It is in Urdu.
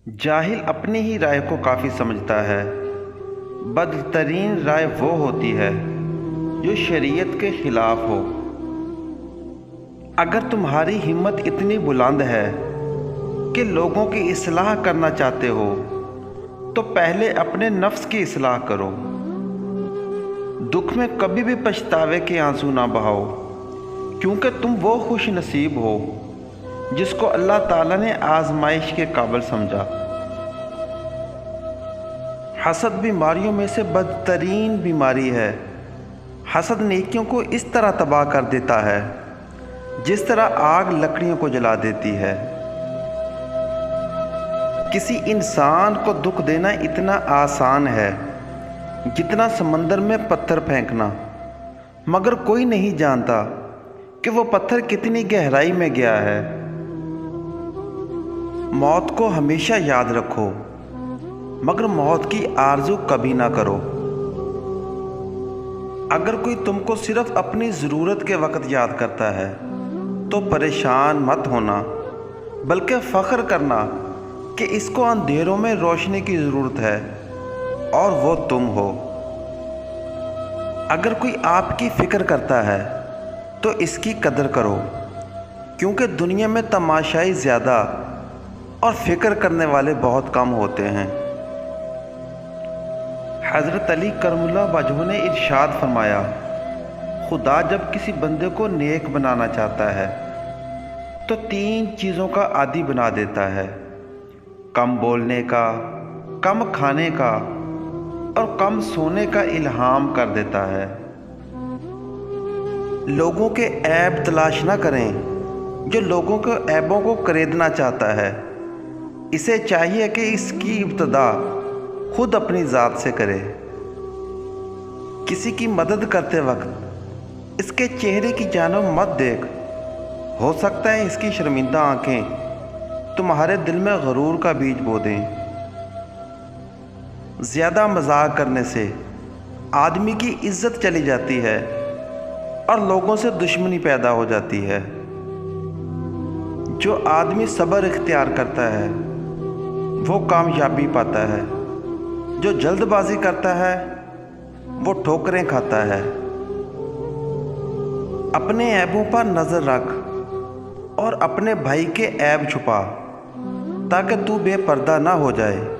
جاہل اپنی ہی رائے کو کافی سمجھتا ہے۔ بدترین رائے وہ ہوتی ہے جو شریعت کے خلاف ہو۔ اگر تمہاری ہمت اتنی بلند ہے کہ لوگوں کی اصلاح کرنا چاہتے ہو تو پہلے اپنے نفس کی اصلاح کرو۔ دکھ میں کبھی بھی پچھتاوے کے آنسو نہ بہاؤ، کیونکہ تم وہ خوش نصیب ہو جس کو اللہ تعالیٰ نے آزمائش کے قابل سمجھا۔ حسد بیماریوں میں سے بدترین بیماری ہے۔ حسد نیکیوں کو اس طرح تباہ کر دیتا ہے جس طرح آگ لکڑیوں کو جلا دیتی ہے۔ کسی انسان کو دکھ دینا اتنا آسان ہے جتنا سمندر میں پتھر پھینکنا، مگر کوئی نہیں جانتا کہ وہ پتھر کتنی گہرائی میں گیا ہے۔ موت کو ہمیشہ یاد رکھو، مگر موت کی آرزو کبھی نہ کرو۔ اگر کوئی تم کو صرف اپنی ضرورت کے وقت یاد کرتا ہے تو پریشان مت ہونا، بلکہ فخر کرنا کہ اس کو اندھیروں میں روشنی کی ضرورت ہے اور وہ تم ہو۔ اگر کوئی آپ کی فکر کرتا ہے تو اس کی قدر کرو، کیونکہ دنیا میں تماشائی زیادہ اور فکر کرنے والے بہت کم ہوتے ہیں۔ حضرت علی کرم اللہ وجہہ نے ارشاد فرمایا، خدا جب کسی بندے کو نیک بنانا چاہتا ہے تو 3 چیزوں کا عادی بنا دیتا ہے: کم بولنے کا، کم کھانے کا اور کم سونے کا الہام کر دیتا ہے۔ لوگوں کے عیب تلاش نہ کریں جو لوگوں کے عیبوں کو کریدنا چاہتا ہے۔ اسے چاہیے کہ اس کی ابتدا خود اپنی ذات سے کرے۔ کسی کی مدد کرتے وقت اس کے چہرے کی جانب مت دیکھ، ہو سکتا ہے اس کی شرمندہ آنکھیں تمہارے دل میں غرور کا بیج بو دیں۔ زیادہ مذاق کرنے سے آدمی کی عزت چلی جاتی ہے اور لوگوں سے دشمنی پیدا ہو جاتی ہے۔ جو آدمی صبر اختیار کرتا ہے وہ کامیابی پاتا ہے، جو جلد بازی کرتا ہے وہ ٹھوکریں کھاتا ہے۔ اپنے عیبوں پر نظر رکھ اور اپنے بھائی کے عیب چھپا تاکہ تو بے پردہ نہ ہو جائے۔